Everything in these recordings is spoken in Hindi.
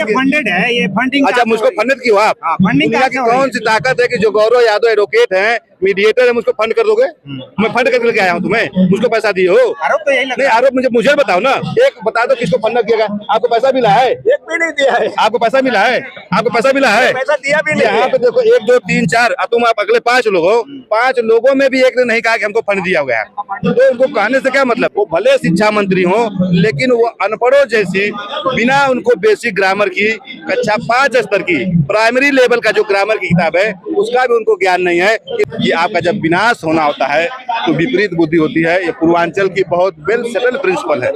फंडेड है ये फंडिंग। अच्छा, मुझको फंडेड क्यों आप? फंडिंग दुनिया की कौन सी ताकत है कि जो गौरव यादव एडवोकेट हैं, मीडिएटर है, मुझको फंड कर दोगे? मैं फंड करके लेके आया हूँ तुम्हें, मुझको पैसा दिए हो? आरोप तो यही लग नहीं, रहा है। आरोप मुझे बताओ ना, एक बता दो किसको फंड किया गया? आपको पैसा मिला है? एक भी नहीं दिया है। आपको पैसा मिला है? आपको पैसा मिला है? पैसा दिया भी नहीं। यहाँ पे देखो 1 2 3 4, तुम आप अगले 5 लोग हो, 5 लोगों में भी एक ने नहीं कहा कि हमको फंड दिया गया। तो उनको कहने से क्या मतलब? वो भले शिक्षा मंत्री हो, लेकिन वो अनपढ़ों जैसी बिना उनको बेसिक ग्रामर की कक्षा 5 स्तर की प्राइमरी लेवल का जो ग्रामर की किताब है उसका भी उनको ज्ञान नहीं है कि आपका जब विनाश होना होता है तो विपरीत बुद्धि होती है। ये पूर्वांचल की बहुत वेल सेटल प्रिंसिपल है।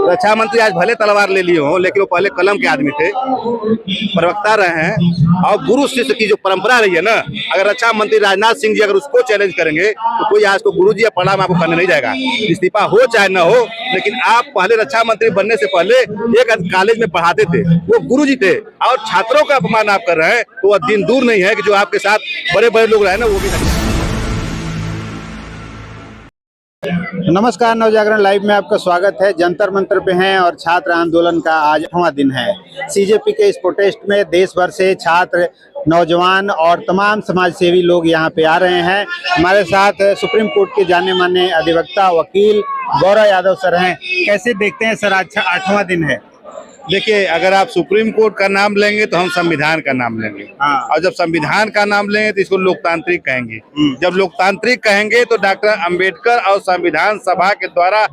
रक्षा मंत्री आज भले तलवार ले लिए हो, लेकिन वो पहले कलम के आदमी थे, प्रवक्ता रहे हैं। और गुरु शिष्य की जो परंपरा रही है ना, अगर रक्षा मंत्री राजनाथ सिंह जी अगर उसको चैलेंज करेंगे तो कोई आज को गुरु जी या प्रणाम आपको करने नहीं जाएगा। इस्तीफा हो चाहे न हो, लेकिन आप पहले रक्षा मंत्री बनने से पहले एक कॉलेज में पढ़ाते थे, वो गुरु जी थे, और छात्रों का अपमान आप कर रहे हैं। तो वह दिन दूर नहीं है कि जो आपके साथ बड़े बड़े लोग रहे ना वो भी नहीं। नमस्कार, नवजागरण लाइव में आपका स्वागत है। जंतर मंतर पे हैं और छात्र आंदोलन का आज 8वां दिन है। सीजेपी के इस प्रोटेस्ट में देश भर से छात्र, नौजवान और तमाम समाजसेवी लोग यहाँ पे आ रहे हैं। हमारे साथ सुप्रीम कोर्ट के जाने माने अधिवक्ता वकील गौरव यादव सर हैं। कैसे देखते हैं सर, आज 8वां दिन है? देखिए, अगर आप सुप्रीम कोर्ट का नाम लेंगे तो हम संविधान का नाम लेंगे। और जब संविधान का नाम लेंगे तो इसको लोकतांत्रिक कहेंगे। जब लोकतांत्रिक कहेंगे तो डॉक्टर अंबेडकर और संविधान सभा के द्वारा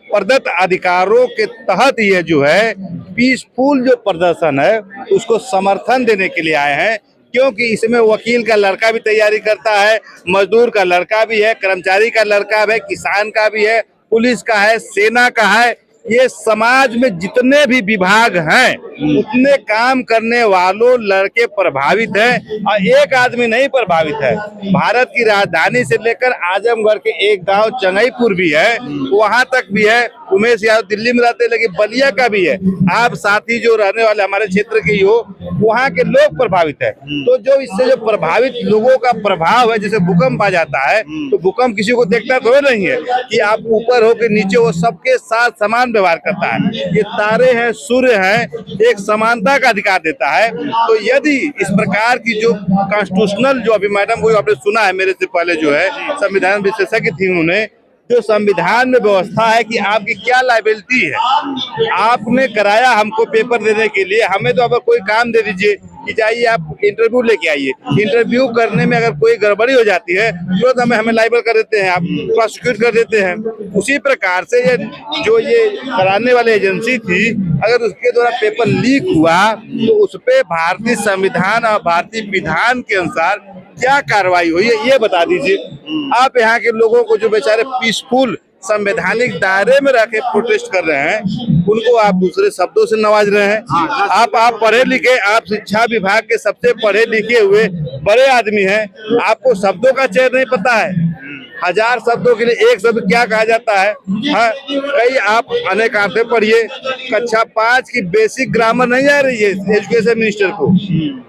प्रदत्त अधिकारों के तहत ये जो है पीसफुल जो प्रदर्शन है उसको समर्थन देने के लिए आए हैं। क्योंकि इसमें वकील का लड़का भी तैयारी करता है, मजदूर का लड़का भी है, कर्मचारी का लड़का भी है, किसान का भी है, पुलिस का है, सेना का है। ये समाज में जितने भी विभाग हैं उतने काम करने वालों लड़के प्रभावित हैं, और एक आदमी नहीं प्रभावित है। भारत की राजधानी से लेकर आजमगढ़ के एक गांव चंगईपुर भी है, वहां तक भी है। उमेश यादव दिल्ली में रहते, लेकिन बलिया का भी है। आप साथी जो रहने वाले हमारे क्षेत्र के ही हो, वहाँ के लोग प्रभावित है। तो जो इससे जो प्रभावित लोगों का प्रभाव है, जैसे भूकंप आ जाता है तो भूकंप किसी को देखता थोड़ा नहीं है कि आप ऊपर हो के नीचे हो, सबके साथ समान व्यवहार करता है। ये तारे हैं, सूर्य है, एक समानता का अधिकार देता है। तो यदि इस प्रकार की जो कॉन्स्टिट्यूशनल, जो अभी मैडम को आपने सुना है मेरे से पहले, जो है संविधान विशेषज्ञ थी, उन्होंने जो संविधान में व्यवस्था है कि आपकी क्या लायबिलिटी है। आपने कराया हमको पेपर देने के लिए, हमें तो अब कोई काम दे दीजिए कि जाइए आप इंटरव्यू लेके आइए। इंटरव्यू करने में अगर कोई गड़बड़ी हो जाती है तुरंत हमें लायबल कर देते हैं, आप प्रोसिक्यूट कर देते हैं। उसी प्रकार से ये जो ये कराने वाली एजेंसी थी, अगर उसके द्वारा पेपर लीक हुआ तो उस पर भारतीय संविधान और भारतीय विधान के अनुसार क्या कार्रवाई हुई है ये बता दीजिए। आप यहाँ के लोगों को जो बेचारे पीसफुल संवैधानिक दायरे में रह के प्रोटेस्ट कर रहे हैं, उनको आप दूसरे शब्दों से नवाज रहे हैं। आप पढ़े लिखे, आप शिक्षा विभाग के सबसे पढ़े लिखे हुए बड़े आदमी हैं, आपको शब्दों का चयन नहीं पता है। 1000 शब्दों के लिए एक शब्द क्या कहा जाता है? हाँ, कई आप अनेक आंकड़े पढ़िए, कक्षा 5 की बेसिक ग्रामर नहीं आ रही है एजुकेशन मिनिस्टर को,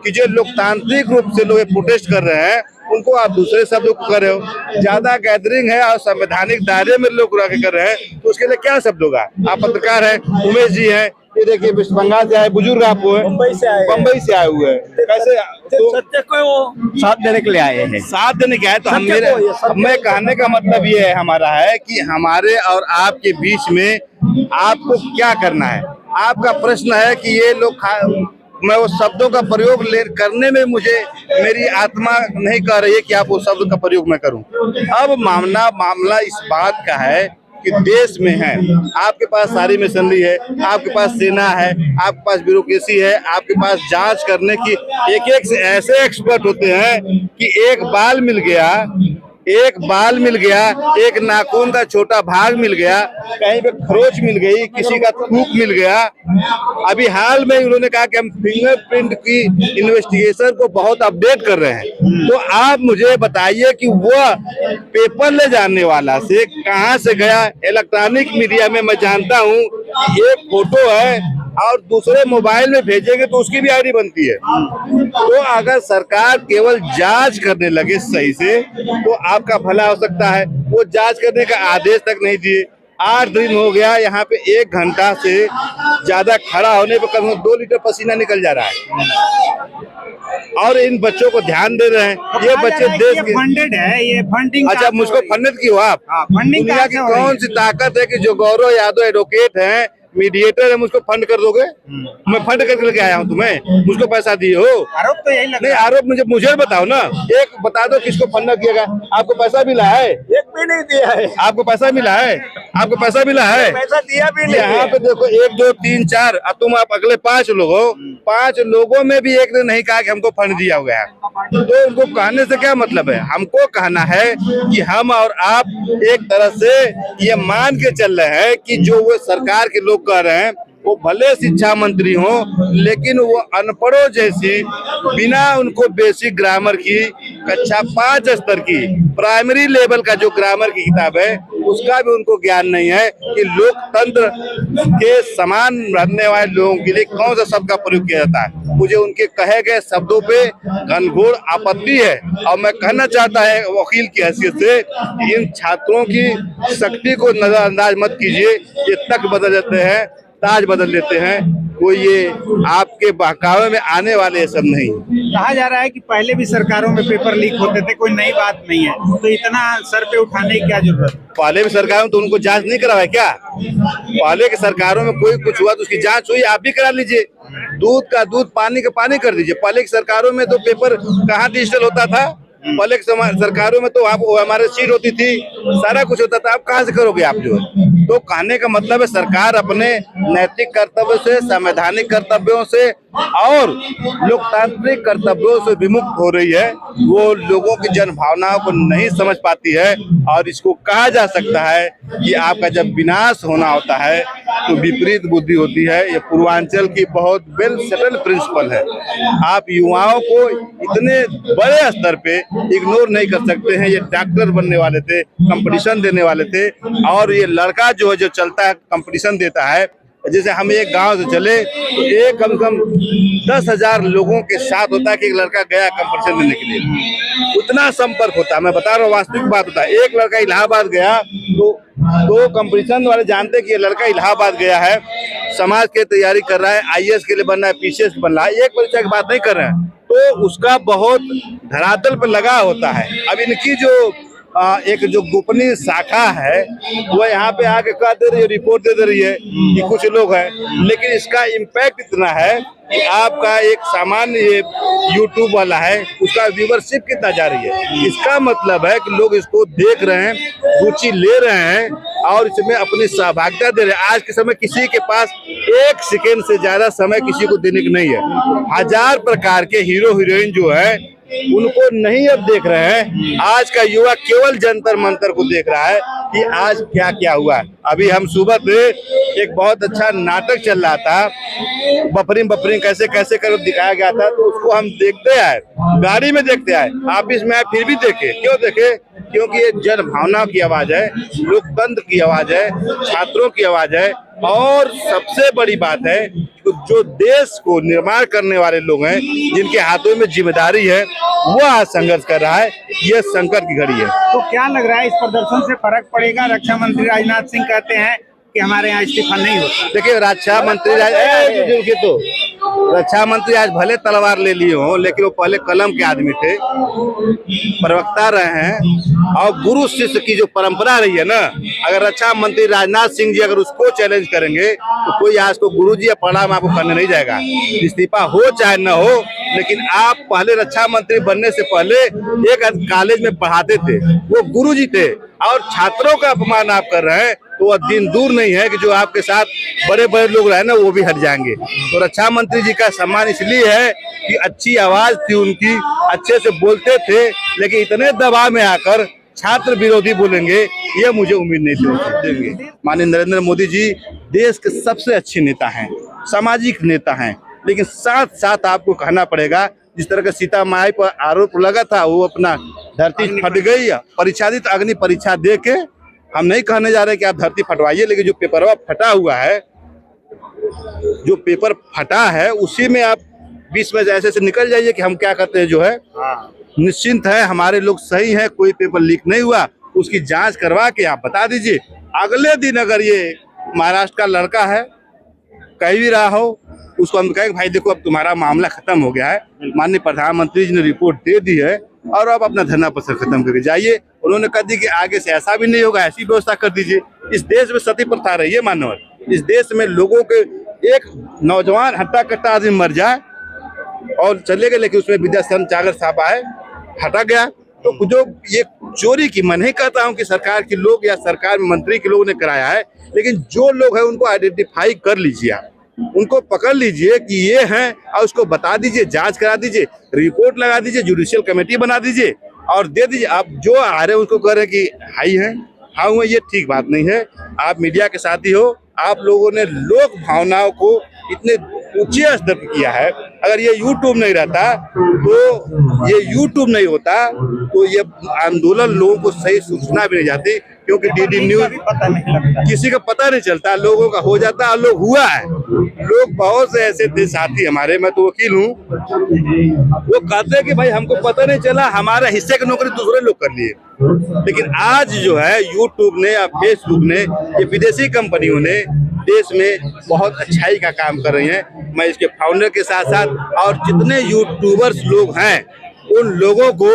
कि जो लोकतांत्रिक रूप से लोग प्रोटेस्ट कर रहे हैं उनको आप दूसरे शब्दों को कर रहे हो। ज्यादा गैदरिंग है और संवैधानिक दायरे में लोग रह के कर रहे हैं, तो उसके लिए क्या शब्द होगा? आप पत्रकार हैं, उमेश जी हैं, ये देखिए वेस्ट बंगाल से आए बुजुर्ग, आप मुंबई से आए हुए हैं। कैसे तो सत्य को वो साथ देने के लिए आए हैं। साथ देने के आए तो मैं कहने का मतलब ये है हमारा है कि हमारे और आपके बीच में आपको क्या करना है। आपका प्रश्न है कि ये लोग, मैं वो शब्दों का प्रयोग करने में मुझे मेरी आत्मा नहीं कह रही है कि आप वो शब्द का प्रयोग मैं करूं। अब मामला इस बात का है कि देश में है, आपके पास सारी मशीनरी है, आपके पास सेना है, आपके पास ब्यूरोक्रेसी है, आपके पास जांच करने की एक से ऐसे एक्सपर्ट होते हैं कि एक बाल मिल गया, एक नाखून का छोटा भाग मिल गया, कहीं पे खरोच मिल गई, किसी का थूक मिल गया। अभी हाल में उन्होंने कहा कि हम फिंगरप्रिंट की इन्वेस्टिगेशन को बहुत अपडेट कर रहे हैं। तो आप मुझे बताइए कि वो पेपर ले जाने वाला से कहां से गया? इलेक्ट्रॉनिक मीडिया में मैं जानता हूं कि एक फोटो है और दूसरे मोबाइल में भेजेंगे तो उसकी भी आईडी बनती है। तो अगर सरकार केवल जांच करने लगे सही से तो आपका भला हो सकता है। वो जांच करने का आदेश तक नहीं दिए, 8 दिन हो गया यहाँ पे 1 घंटा से ज्यादा खड़ा होने पे कम 2 लीटर पसीना निकल जा रहा है और इन बच्चों को ध्यान दे रहे हैं। ये बच्चे देश के फंडेड है, ये फंडिंग। अच्छा, मुझको फंडेड की हो आप? फंडिंग दुनिया की कौन सी ताकत है कि जो गौरव यादव एडवोकेट हैं, मीडिएटर है, मुझको फंड कर दोगे? मैं फंड करके लेके आया हूँ तुम्हें, मुझको पैसा दिए हो? आरोप तो यही लग नहीं, आरोप मुझे बताओ ना, एक बता दो किसको फंड किएगा। आपको पैसा मिला है? एक भी नहीं दिया है। आपको पैसा मिला है? आपको पैसा मिला है? पैसा दिया भी नहीं। यहाँ पे देखो 1 2 3 4 और तुम आप अगले 5 लोग हो। 5 लोगों में भी एक ने नहीं कहा कि हमको फंड दिया हुआ है। तो उनको कहने से क्या मतलब है? हमको कहना है कि हम और आप एक तरह से ये मान के चल रहे हैं कि जो वो सरकार के लोग कह रहे हैं वो भले शिक्षा मंत्री हो, लेकिन वो अनपढ़ों जैसी बिना उनको बेसिक ग्रामर की कक्षा 5 स्तर की प्राइमरी लेवल का जो ग्रामर की किताब है उसका भी उनको ज्ञान नहीं है कि लोकतंत्र के समान रहने वाले लोगों के लिए कौन सा शब्द का प्रयोग किया जाता है। मुझे उनके कहे गए शब्दों पे घनघोर आपत्ति है और मैं कहना चाहता है वकील की हैसियत से कि इन छात्रों की शक्ति को नजरअंदाज मत कीजिए। ये तक बदल जाते हैं, ताज बदल लेते हैं, कोई ये आपके बहकावे में आने वाले ये सब नहीं। कहा जा रहा है कि पहले भी सरकारों में पेपर लीक होते थे, कोई नई बात नहीं है, तो इतना सर पे उठाने की क्या जरूरत है? पहले भी सरकारों में तो उनको जांच नहीं करवाया क्या? पहले के सरकारों में कोई कुछ हुआ तो उसकी जांच हुई, आप भी करा लीजिए। दूध का दूध, पानी का पानी कर दीजिए। पहले की सरकारों में तो पेपर कहाँ डिजिटल होता था? पहले सरकारों में तो आप हमारे सीट होती थी, सारा कुछ होता था। आप कहाँ से करोगे आप जो? तो कहने का मतलब है सरकार अपने नैतिक कर्तव्य से, संवैधानिक कर्तव्यों से और लोकतांत्रिक कर्तव्यों से विमुक्त हो रही है। वो लोगों की जन भावनाओं को नहीं समझ पाती है और इसको कहा जा सकता है कि आपका जब विनाश होना होता है तो विपरीत बुद्धि होती है। ये पूर्वांचल की बहुत वेल सेटल्ड प्रिंसिपल है। आप युवाओं को इतने बड़े स्तर पे इग्नोर नहीं कर सकते हैं। ये डॉक्टर बनने वाले थे, कंपटीशन देने वाले थे और ये लड़का जो है जो चलता है कंपटीशन देता है। जैसे हम एक गांव से चले तो एक कम से कम 10,000 लोगों के साथ होता है कि एक लड़का गया कंपटीशन देने के लिए, उतना संपर्क होता है। मैं बता रहा हूँ, वास्तविक बात होता है। एक लड़का इलाहाबाद गया तो कंपटीशन वाले जानते कि ये लड़का इलाहाबाद गया है, समाज की तैयारी कर रहा है, IAS के लिए बनना है, PCS बन रहा है, एक परीक्षा की बात नहीं कर रहे हैं, तो उसका बहुत धरातल पर लगा होता है। अब इनकी जो एक जो गोपनीय शाखा है वो यहाँ पे आके कह दे रही है, रिपोर्ट दे रही है कि कुछ लोग हैं, लेकिन इसका इम्पैक्ट इतना है कि आपका एक सामान्य ये YouTube वाला है, उसका व्यूवरशिप कितना जा रही है। इसका मतलब है कि लोग इसको देख रहे हैं, रुचि ले रहे हैं और इसमें अपनी सहभागिता दे रहे हैं। आज के समय किसी के पास 1 सेकेंड से ज्यादा समय किसी को देने की नहीं है। 1000 प्रकार के हीरो हीरोइन जो है उनको नहीं अब देख रहे हैं। आज का युवा केवल जंतर मंतर को देख रहा है कि आज क्या क्या हुआ। अभी हम सुबह से एक बहुत अच्छा नाटक चल रहा था, बफरिंग कैसे कैसे कर दिखाया गया था, तो उसको हम देखते आए, गाड़ी में देखते आए, ऑफिस में आए, फिर भी देखे। क्यों देखे? क्योंकि ये जन भावना की आवाज है, लोकतंत्र की आवाज है, छात्रों की आवाज है और सबसे बड़ी बात है जो देश को निर्माण करने वाले लोग हैं, जिनके हाथों में जिम्मेदारी है, वो आज संघर्ष कर रहा है। ये संकट की घड़ी है। तो क्या लग रहा है इस प्रदर्शन से फर्क पड़ेगा? रक्षा मंत्री राजनाथ सिंह कहते हैं कि हमारे यहाँ इस्तीफा नहीं होता। देखिए, रक्षा मंत्री आज भले तलवार ले लिए हो, लेकिन वो पहले कलम के आदमी थे, प्रवक्ता रहे हैं और गुरु शिष्य की जो परंपरा रही है ना, अगर रक्षा मंत्री राजनाथ सिंह जी अगर उसको चैलेंज करेंगे तो कोई आज को गुरु जी या प्रणाम आपको करने नहीं जाएगा। इस्तीफा हो चाहे न हो, लेकिन आप पहले रक्षा मंत्री बनने से पहले एक कॉलेज में पढ़ाते थे, वो गुरु जी थे और छात्रों का अपमान आप कर रहे हैं, तो वह दिन दूर नहीं है कि जो आपके साथ बड़े बड़े लोग रहे ना वो भी हट जाएंगे। तो रक्षा मंत्री जी का सम्मान इसलिए है कि अच्छी आवाज थी उनकी, अच्छे से बोलते थे, लेकिन इतने दबाव में आकर छात्र विरोधी बोलेंगे ये मुझे उम्मीद नहीं देंगे। माननीय नरेंद्र मोदी जी देश के सबसे अच्छे नेता हैं, सामाजिक नेता हैं, लेकिन साथ साथ आपको कहना पड़ेगा जिस तरह का सीता माई पर आरोप लगा था, वो अपना धरती फट गई, परीक्षादित अग्नि परीक्षा दे के, हम नहीं कहने जा रहे कि आप धरती फटवाइए, लेकिन जो पेपरवा फटा हुआ है, जो पेपर फटा है उसी में आप बीच में ऐसे से निकल जाइए कि हम क्या करते हैं जो है निश्चिंत है, हमारे लोग सही हैं, कोई पेपर लीक नहीं हुआ, उसकी जांच करवा के आप बता दीजिए। अगले दिन अगर ये महाराष्ट्र का लड़का है कहीं भी रहा हो, उसको हम कहेंगे भाई देखो अब तुम्हारा मामला खत्म हो गया है, माननीय प्रधानमंत्री जी ने रिपोर्ट दे दी है और अब अपना धरना प्रदर्शन खत्म करके जाइए। उन्होंने कह दी कि आगे से ऐसा भी नहीं होगा, ऐसी व्यवस्था कर दीजिए। इस देश में सती प्रथा रही है मानव, इस देश में लोगों के एक नौजवान हट्टा कट्टा आदमी मर जाए और चले गए, लेकिन उसमें विद्याशरण सागर साहब आए, हटा गया। तो जो ये चोरी की, मैं नहीं कहता हूँ कि सरकार के लोग या सरकार में मंत्री के लोगों ने कराया है, लेकिन जो लोग हैं उनको आइडेंटिफाई कर लीजिए, आप उनको पकड़ लीजिए कि ये हैं और उसको बता दीजिए, जांच करा दीजिए, रिपोर्ट लगा दीजिए, जुडिशियल कमेटी बना दीजिए और दे दीजिए। आप जो आ रहे हैं उसको कह रहे हैं कि हाई हैं, हाँ हुए, ये ठीक बात नहीं है। आप मीडिया के साथी हो, आप लोगों ने लोक भावनाओं को इतने ऊंचे स्तर पर किया है। अगर ये यूट्यूब नहीं रहता, तो ये यूट्यूब नहीं होता, तो ये आंदोलन लोगों को सही सूचना भी नहीं जाती, क्योंकि डीडी न्यूज किसी का पता नहीं चलता, लोगों का हो जाता है। लोग हुआ है, लोग बहुत से ऐसे थे साथी हमारे, मैं तो वकील हूँ, वो कहते हैं कि भाई हमको पता नहीं चला, हमारे हिस्से की नौकरी दूसरे लोग कर लिए। लेकिन आज जो है यूट्यूब ने या फेसबुक ने, ये विदेशी कंपनियों ने देश में बहुत अच्छाई का काम कर रही हैं। मैं इसके फाउंडर के साथ साथ और जितने यूट्यूबर्स लोग हैं उन लोगों को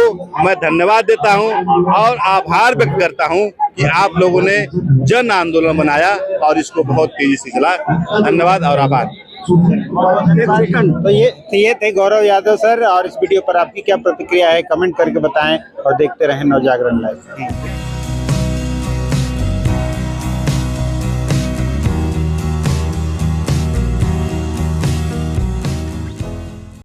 मैं धन्यवाद देता हूं और आभार व्यक्त करता हूं कि आप लोगों ने जन आंदोलन बनाया और इसको बहुत तेजी से चला। धन्यवाद और आभार। तो ये थे गौरव यादव सर, और इस वीडियो पर आपकी क्या प्रतिक्रिया है कमेंट करके बताएं और देखते रहें नवजागरण लाइव।